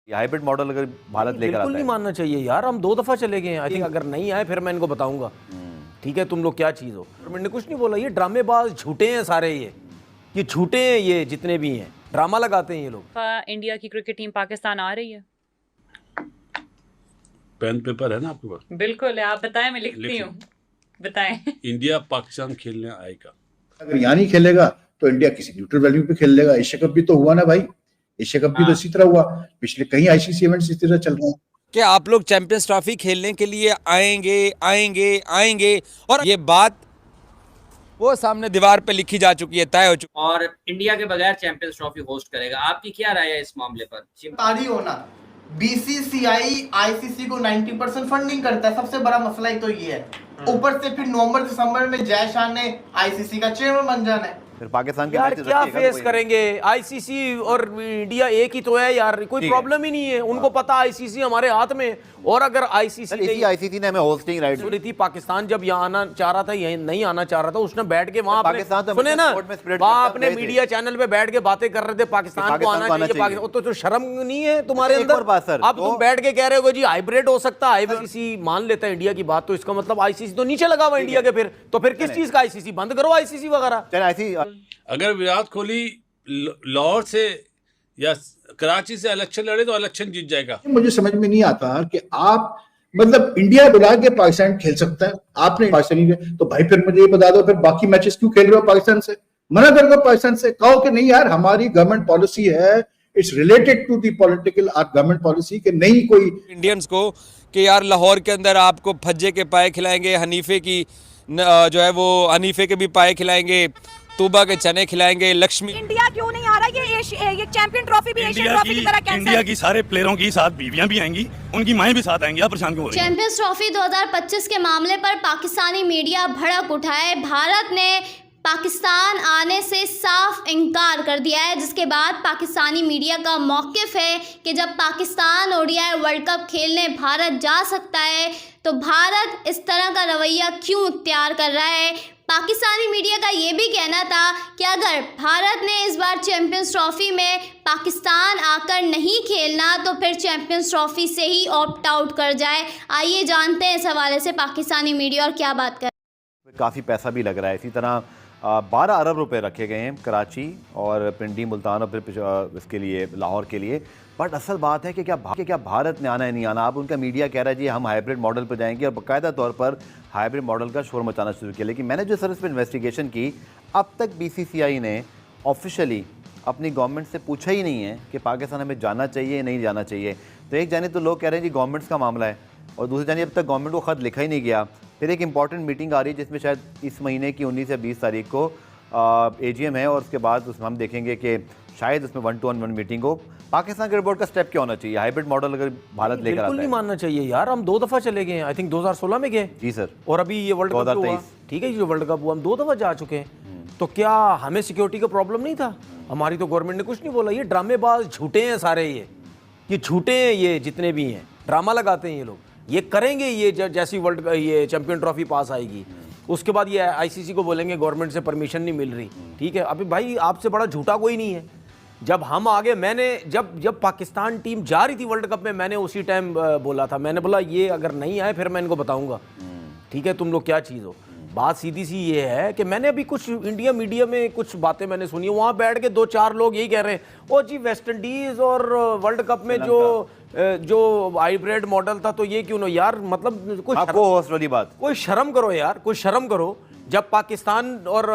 ये hybrid model अगर भारत लेकर आता बिल्कुल नहीं है, मानना चाहिए यार। हम 2 दफा चले गए हैं। आई थिंक अगर नहीं आए फिर मैं इनको बताऊंगा, ठीक है तुम लोग क्या चीज हो। गवर्नमेंट ने कुछ नहीं बोला, ये ड्रामेबाज झूठे हैं सारे, ये झूठे हैं, ये जितने भी हैं ड्रामा लगाते हैं ये लोग। इंडिया की क्रिकेट टीम पाकिस्तान आ रही है? पेन पेपर है ना आपके पास? बिल्कुल है, आप बताएं, मैं लिखती हूँ, बताएं। इंडिया पाकिस्तान खेलने आएगा। अगर यहाँ नहीं खेलेगा तो इंडिया किसी न्यूट्रल वैल्यू पे खेल लेगा। एशिया कप भी तो हुआ ना भाई, एशिया कप भी तो इसी तरह हुआ। पिछले कई आईसीसी इवेंट्स इसी तरह चल रहे हैं। क्या आप लोग चैंपियंस ट्रॉफी खेलने के लिए आएंगे आएंगे आएंगे? और ये बात वो सामने दीवार पे लिखी जा चुकी है, तय हो चुकी। और इंडिया के बगैर चैंपियंस ट्रॉफी होस्ट करेगा। आपकी क्या राय है इस मामले पर? तारी होना, बीसीसीआई आईसीसी को 90% फंडिंग करता है, सबसे बड़ा मसला ही तो ये है। ऊपर से फिर नवंबर दिसंबर में जय शाह ने आईसीसी का चेयरमैन बन जाना है। फिर पाकिस्तान के यार मैचेस क्या रखिएगा फेस कोई। करेंगे? आईसीसी और इंडिया एक ही तो है यार, कोई प्रॉब्लम ही नहीं है। उनको पता आईसीसी हमारे हाथ में, और अगर आईसीसी इसी आईसीसी ने हमें होस्टिंग राइट सुनी थी, पाकिस्तान जब यहाँ आना चाह रहा था, यहीं नहीं आना चाह रहा था, उसने बैठ के वहां पाकिस्तान तो सुने ना, स्पोर्ट में स्प्रेड वहां करते अपने रहे थे। मीडिया चैनल पे बैठ के बातें कर रहे थे पाकिस्तान को आना चाहिए, पाकिस्तान। तो शर्म नहीं है तुम्हारे एक अंदर? और बात सर, अब तुम बैठ के कह रहे हो जी हाइब्रिड हो सकता है, आईसीसी मान लेता है इंडिया की बात, तो इसका मतलब आईसीसी तो नीचे लगा हुआ इंडिया के। फिर तो फिर किस चीज का आईसीसी? बंद करो आईसीसी वगैरह। चल ऐसी अगर विराट कोहली लाहौर से या कराची से इलेक्शन लड़े तो इलेक्शन जीत जाएगा। मुझे समझ में नहीं आता कि आप मतलब इंडिया बुला के पाकिस्तान खेल सकता है, आपने पाकिस्तानी तो भाई फिर मुझे ये बता दो, फिर बाकी मैचेस क्यों खेल रहे हो पाकिस्तान से? मना कर दो पाकिस्तान से, कहो कि नहीं यार हमारी गवर्नमेंट पॉलिसी है, it's related to the political government policy, कि नहीं कोई इंडियंस को कि यार लाहौर के अंदर आपको भज्जे के पाए खिलाएंगे, हनीफे की जो है वो हनीफे के भी पाए खिलाएंगे, तूबा के चने खिलाएंगे, लक्ष्मी। इंडिया क्यों नहीं आ रहा? ये चैंपियन ट्रॉफी भी एशियन ट्रॉफी की तरह कैंसिल। इंडिया की सारे प्लेयरों की साथ बीवियां भी आएंगी, उनकी माएं भी साथ आएंगी। आप परेशान क्यों हो रही हैं? चैंपियंस ट्रॉफी 2025 के मामले पर पाकिस्तानी मीडिया भड़क उठा है। भारत ने पाकिस्तान आने से साफ इनकार कर दिया है, जिसके बाद पाकिस्तानी मीडिया का मौक़िफ़ है कि जब पाकिस्तान ओडीआई वर्ल्ड कप खेलने भारत जा सकता है तो भारत इस तरह का रवैया क्यों इख्तियार कर रहा है। पाकिस्तानी मीडिया का ये भी कहना था कि अगर भारत ने इस बार चैंपियंस ट्रॉफी में पाकिस्तान आकर नहीं खेलना तो फिर चैंपियंस ट्रॉफी से ही ऑप्ट आउट कर जाए। आइए जानते हैं इस हवाले से पाकिस्तानी मीडिया और क्या बात कर। काफ़ी पैसा भी लग रहा है। इसी तरह 12 अरब रुपए रखे गए हैं कराची और पिंडी मुल्तान और फिर इसके लिए लाहौर के लिए। बट असल बात है कि क्या भारत ने आना है नहीं आना? अब उनका मीडिया कह रहा है जी हम हाइब्रिड मॉडल पर जाएंगे और बाकायदा तौर पर हाइब्रिड मॉडल का शोर मचाना शुरू किया। लेकिन मैंने जो सर इस पर इन्वेस्टिगेशन की, अब तक बीसीसीआई ने ऑफिशियली अपनी गवर्नमेंट से पूछा ही नहीं है कि पाकिस्तान हमें जाना चाहिए या नहीं जाना चाहिए। तो एक जाने तो लोग कह रहे हैं जी गवर्नमेंट्स का मामला है, और दूसरी जाने अब तक गवर्नमेंट को ख़त लिखा ही नहीं गया। फिर एक इंपॉर्टेंट मीटिंग आ रही है जिसमें शायद इस महीने की 19 या 20 तारीख को एजीएम है, और उसके बाद उसमें हम देखेंगे कि शायद उसमें 1-to-1 मीटिंग हो। पाकिस्तान के रिपोर्ट का स्टेप क्या होना चाहिए? हाइब्रिड मॉडल अगर भारत लेकर आता है? बिल्कुल नहीं मानना चाहिए यार। हम 2 दफा चले गए हैं, आई थिंक 2016 में गए जी सर, और अभी ये वर्ल्ड कप हुआ, ठीक है, जो वर्ल्ड कप हुआ हम 2 दफा जा चुके हैं। तो क्या हमें सिक्योरिटी का प्रॉब्लम नहीं था? हमारी तो गवर्नमेंट ने कुछ नहीं बोला। ये ड्रामेबाज झूठे हैं सारे, ये झूठे हैं, ये जितने भी हैं ड्रामा लगाते हैं ये लोग। ये करेंगे, ये जैसी वर्ल्ड ये चैंपियन ट्रॉफी पास आएगी उसके बाद ये आईसीसी को बोलेंगे गवर्नमेंट से परमिशन नहीं मिल रही। ठीक है, अभी भाई आपसे बड़ा झूठा कोई नहीं है। जब हम आगे, मैंने जब पाकिस्तान टीम जा रही थी वर्ल्ड कप में, मैंने उसी टाइम बोला था, मैंने बोला ये अगर नहीं आए फिर मैं इनको बताऊंगा, ठीक है तुम लोग क्या चीज़ हो। बात सीधी सी ये है कि मैंने अभी कुछ इंडिया मीडिया में कुछ बातें मैंने सुनी, वहाँ बैठ के 2-4 लोग यही कह रहे हैं ओ जी वेस्ट इंडीज और वर्ल्ड कप में जो हाइब्रिड मॉडल था तो ये क्यों ना यार, मतलब कोई शर्म करो यार, कोई शर्म करो। जब पाकिस्तान और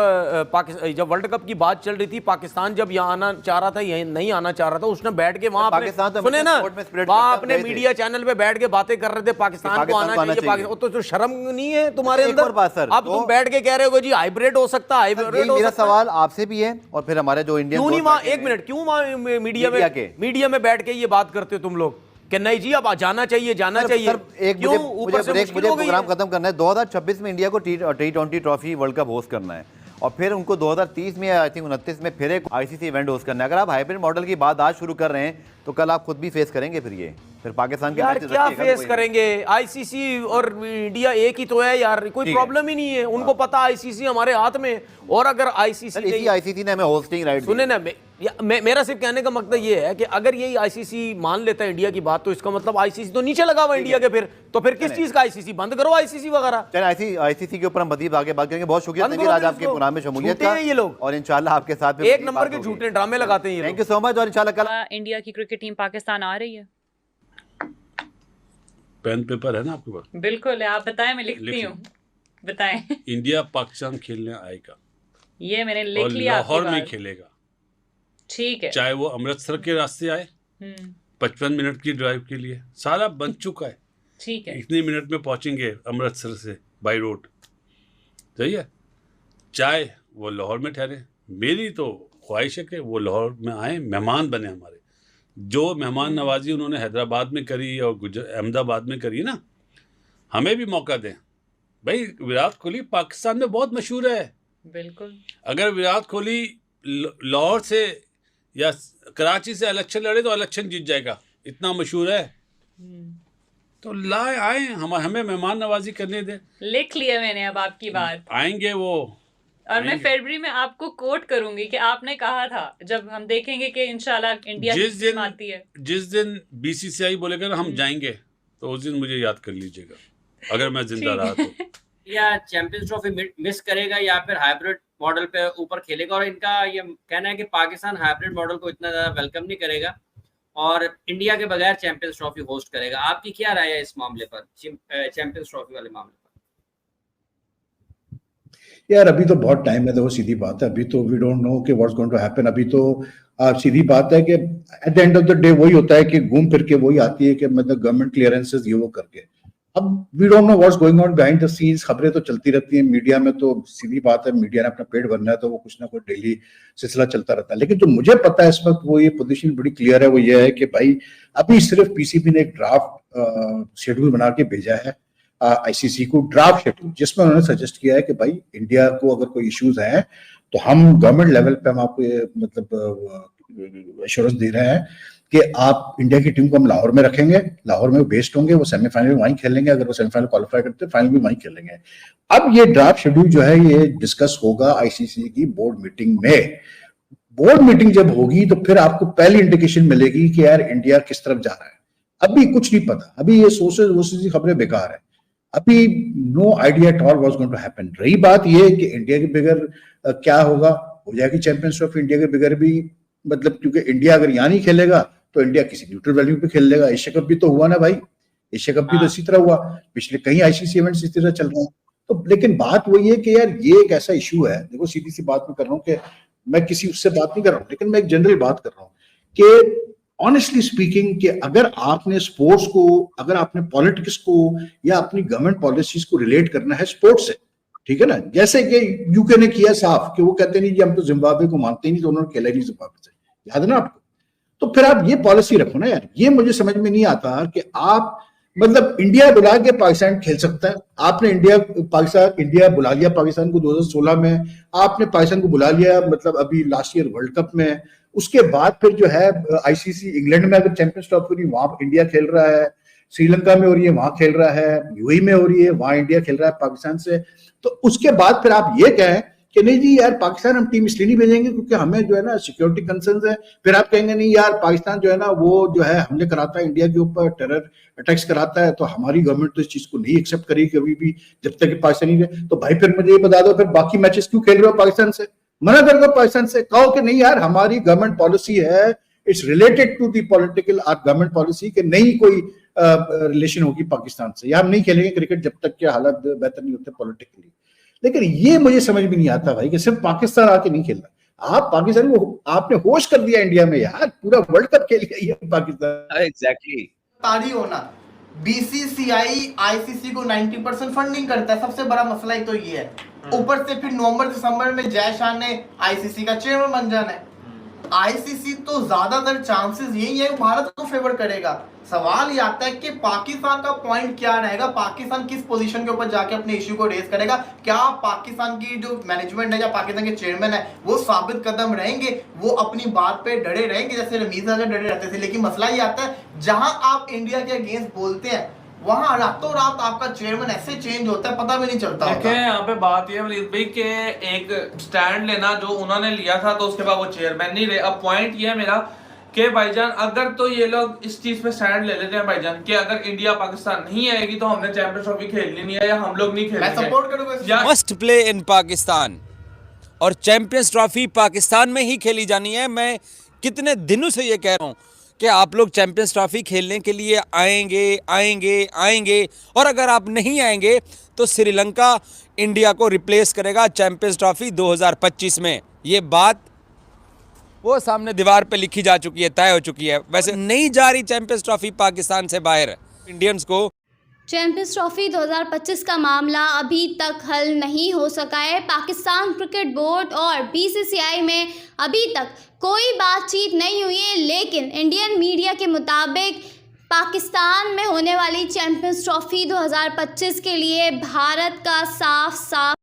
जब वर्ल्ड कप की बात चल रही थी, पाकिस्तान जब यहाँ आना चाह रहा था, यहीं नहीं आना चाह रहा था, उसने बैठ के वहां सुने ना, वहां अपने मीडिया चैनल पे बैठ के बातें कर रहे थे पाकिस्तान को आना चाहिए, पाकिस्तान। तो शर्म नहीं है तुम्हारे अंदर? अब तुम बैठ के कह रहे हो जी हाइब्रिड हो सकता है, हाइब्रिड। मेरा सवाल आपसे भी है और फिर हमारे जो इंडियन, क्यों नहीं वहां, एक मिनट, क्यों वहां मीडिया में बैठ के ये बात करते हो तुम लोग कि नहीं जी अब जाना चाहिए, जाना चाहिए? मुझे प्रोग्राम खत्म करना है। 2026 में इंडिया को T20 trophy world cup host करना है, और फिर उनको 2030 में आई थिंक 29 में फिर एक आईसीसी इवेंट होस्ट करना है। अगर आप हाइब्रिड मॉडल की बात आज शुरू कर रहे हैं तो कल आप खुद भी फेस करेंगे फिर पाकिस्तान के यार क्या फेस करेंगे? आईसीसी और इंडिया एक ही तो है यार, कोई प्रॉब्लम ही नहीं है। उनको पता आईसीसी हमारे हाथ में, और अगर आईसीसी ने हमें होस्टिंग राइट सुने ना, मेरा सिर्फ कहने का मकसद ये है कि अगर यही आईसीसी मान लेता है इंडिया की बात, तो इसका मतलब आईसीसी तो नीचे लगा हुआ इंडिया के, फिर किस चीज का आईसीसी? बंद करो आईसीसी वगैरह। चलिए आईसीसी के ऊपर हम मजीद आगे बात करेंगे। बहुत शुक्रिया तनवीर आज आपके प्रोग्राम में शमूलियत का, ये लोग और इंशाल्लाह आपके साथ एक नंबर के झूठे ड्रामे लगाते हैं। Thank you so much. और इंशाल्लाह कल इंडिया की क्रिकेट टीम पाकिस्तान आ रही है। पेन पेपर है ना आपके पास? बिल्कुल है, आप बताएं, मैं लिखती हूँ, बताएं। इंडिया पाकिस्तान खेलने आएगा, ये मैंने लिख लिया, लाहौर में खेलेगा। ठीक है, चाहे वो अमृतसर के रास्ते आए 55 मिनट की ड्राइव के लिए, सारा बन चुका है। ठीक है, इतने मिनट में पहुंचेंगे अमृतसर से बाई रोड, सही है। चाहे वो लाहौर में ठहरे, मेरी तो ख्वाहिश है कि वो लाहौर में आए, मेहमान बने हमारे। जो मेहमान नवाजी उन्होंने हैदराबाद में करी और अहमदाबाद में करी ना, हमें भी मौका दें भाई। विराट कोहली पाकिस्तान में बहुत मशहूर है। बिल्कुल, अगर विराट कोहली लाहौर से या कराची से इलेक्शन लड़े तो इलेक्शन जीत जाएगा, इतना मशहूर है। तो लाए आए, हमें मेहमान नवाजी करने दे। लिख लिया मैंने अब आपकी बात। आएंगे वो, और मैं फरवरी में आपको कोट करूंगी कि आपने कहा था, जब हम देखेंगे कि इंशाल्लाह इंडिया जिस दिन आती है, जिस दिन बीसीसीआई बोलेगा ना हम जाएंगे, तो उस दिन मुझे याद कर लीजिएगा, अगर मैं जिंदा रहा तो। या चैंपियंस ट्रॉफी मिस करेगा या फिर हाइब्रिड मॉडल पे ऊपर खेलेगा। और इनका ये कहना है कि पाकिस्तान हाइब्रिड मॉडल को इतना ज्यादा वेलकम नहीं करेगा और इंडिया के बगैर चैंपियंस ट्रॉफी होस्ट करेगा। आपकी क्या राय है इस मामले पर, चैंपियंस ट्रॉफी वाले मामले पर? यार अभी तो बहुत टाइम है, देखो सीधी बात है, अभी तो वी डोंट नो कि व्हाट्स गोइंग टू हैपन। अभी तो सीधी बात है कि at the end of the day वही होता है कि घूम फिर के वही आती है कि मतलब गवर्नमेंट क्लियरेंसेस ये वो करके। अब we don't know what's going on behind the scenes. खबरें तो चलती रहती हैं मीडिया में, तो सीधी बात है मीडिया ने अपना पेट भरना है तो वो कुछ ना कुछ डेली सिलसिला चलता रहता है। लेकिन जो मुझे पता है इस वक्त, वो ये पोजीशन बड़ी क्लियर है, वो ये है कि भाई अभी सिर्फ पीसीबी ने एक ड्राफ्ट शेड्यूल बना के भेजा है आईसीसी को, ड्राफ्ट शेड्यूल, जिसमें उन्होंने सजेस्ट किया है कि भाई इंडिया को अगर कोई इश्यूज हैं तो हम गवर्नमेंट लेवल पे हम आपको ये मतलब एश्योरेंस दे रहे हैं कि आप इंडिया की टीम को हम लाहौर में रखेंगे, लाहौर में वो बेस्ड होंगे, वो सेमीफाइनल में वहीं खेलेंगे, अगर वो सेमीफाइनल क्वालिफाई करते हैं फाइनल भी वहीं खेलेंगे। अब ये ड्राफ्ट शेड्यूल जो है ये डिस्कस होगा आईसीसी की बोर्ड मीटिंग में। बोर्ड मीटिंग जब होगी तो फिर आपको पहली इंडिकेशन मिलेगी कि यार इंडिया किस तरफ जा रहा है। अभी कुछ नहीं पता, अभी ये सोर्सेज की खबरें बेकार है, अभी no idea at all what's going to happen. रही बात ये कि इंडिया के बगैर क्या होगा, हो जाएगी चैंपियंस ट्रॉफी इंडिया के बगैर भी, मतलब क्योंकि इंडिया अगर यहाँ नहीं खेलेगा तो इंडिया किसी न्यूट्रल वैल्यू पे खेल लेगा। एशिया कप भी तो हुआ ना भाई, एशिया कप भी तो इसी तरह हुआ, पिछले कई आईसीसी इवेंट्स इसी तरह चल रहे हैं। तो लेकिन बात वही है कि यार ये एक ऐसा इशू है, देखो सीधी सी बात मैं कर रहा हूँ कि मैं किसी उससे बात नहीं कर रहा हूँ, लेकिन मैं एक जनरल बात कर रहा हूँ कि ऑनेस्टली स्पीकिंग कि अगर आपने स्पोर्ट्स को, अगर आपने पॉलिटिक्स को या अपनी गवर्नमेंट पॉलिसीज को रिलेट करना है स्पोर्ट्स से, ठीक है ना, जैसे कि यूके ने किया साफ कि वो कहते नहीं जी हम तो जिम्बाब्वे को मानते ही नहीं, तो उन्होंने खेला ही नहीं जिम्बाब्वे से, याद है ना आपको। तो फिर आप ये पॉलिसी रखो ना यार। ये मुझे समझ में नहीं आता कि आप मतलब इंडिया बुला के पाकिस्तान खेल सकता है। आपने इंडिया बुला लिया पाकिस्तान को 2016 में, आपने पाकिस्तान को बुला लिया मतलब अभी लास्ट ईयर वर्ल्ड कप में। उसके बाद फिर जो है आईसीसी इंग्लैंड में अगर चैंपियंस ट्रॉफी हो रही है वहां इंडिया खेल रहा है, श्रीलंका में हो रही है वहां खेल रहा है, यूएई में हो रही है वहां इंडिया खेल रहा है पाकिस्तान से। तो उसके बाद फिर आप ये कहें कि नहीं जी यार पाकिस्तान हम टीम इसलिए नहीं भेजेंगे क्योंकि हमें जो है ना सिक्योरिटी कंसर्न्स है। फिर आप कहेंगे नहीं यार पाकिस्तान जो है ना वो जो है हमले कराता है इंडिया के ऊपर, टेरर अटैक्स कराता है, तो हमारी गवर्नमेंट तो इस चीज को नहीं एक्सेप्ट करेगी कभी भी जब तक कि पाकिस्तानी रहे। तो भाई फिर मुझे ये बता दो फिर बाकी मैचेस क्यों खेल रहे हो पाकिस्तान से? मना कर दो पाकिस्तान से, कहो कि नहीं यार हमारी गवर्नमेंट पॉलिसी है, it's related to the political government policy कि नहीं कोई रिलेशन होगी पाकिस्तान से, या हम नहीं खेलेंगे क्रिकेट जब तक के हालात बेहतर नहीं होते पॉलिटिकली। लेकिन ये मुझे समझ में नहीं आता भाई कि सिर्फ पाकिस्तान आके नहीं खेलना। आप पाकिस्तान को आपने होस्ट कर दिया इंडिया में यार, पूरा वर्ल्ड कप खेल गया ये पाकिस्तान। एग्जैक्टली तारी होना, बीसीसीआई आईसीसी को 90% फंडिंग करता है, सबसे बड़ा मसला ही तो ये है। ऊपर से फिर नवंबर दिसंबर में जय शाह ने आईसीसी का चेयरमैन बन जाना है। आईसीसी तो ज्यादातर चांसेस यही है भारत को फेवर करेगा। सवाल ये आता है कि पाकिस्तान का पॉइंट क्या रहेगा, पाकिस्तान किस पोजीशन के ऊपर जाके अपने इश्यू को रेज करेगा। क्या पाकिस्तान की जो मैनेजमेंट है या पाकिस्तान के चेयरमैन है वो साबित कदम रहेंगे, वो अपनी बात पे डरे रहेंगे जैसे रमीज अगर डरे रहते थे। लेकिन मसला ये आता है जहां आप इंडिया के अगेंस्ट बोलते हैं वहाँ रातों रात आपका चेयरमैन ऐसे चेंज होता है, पता भी नहीं चलता। देखिए यहाँ पे बात ये वलीद भाई के एक स्टैंड लेना जो उन्होंने लिया था, तो उसके बाद वो चेयरमैन नहीं रहे। अब पॉइंट ये है मेरा कि भाईजान अगर तो ये लोग इस चीज पे स्टैंड ले लेते हैं भाईजान कि अगर इंडिया पाकिस्तान नहीं आएगी तो हमने चैंपियंस ट्रॉफी खेलनी नहीं है या हम लोग नहीं खेलेंगे। मैं सपोर्ट करूंगा। मस्ट प्ले इन पाकिस्तान और चैंपियंस ट्रॉफी पाकिस्तान में ही खेली जानी है। मैं कितने दिनों से ये कह रहा हूँ कि आप लोग चैंपियंस ट्रॉफी खेलने के लिए आएंगे आएंगे आएंगे, और अगर आप नहीं आएंगे तो श्रीलंका इंडिया को रिप्लेस करेगा चैंपियंस ट्रॉफी 2025 में। ये बात वो सामने दीवार पे लिखी जा चुकी है, तय हो चुकी है। वैसे नहीं जा रही चैंपियंस ट्रॉफी पाकिस्तान से बाहर इंडियंस को। चैंपियंस ट्रॉफी 2025 का मामला अभी तक हल नहीं हो सका है। पाकिस्तान क्रिकेट बोर्ड और बीसीसीआई में अभी तक कोई बातचीत नहीं हुई है, लेकिन इंडियन मीडिया के मुताबिक पाकिस्तान में होने वाली चैंपियंस ट्रॉफी 2025 के लिए भारत का साफ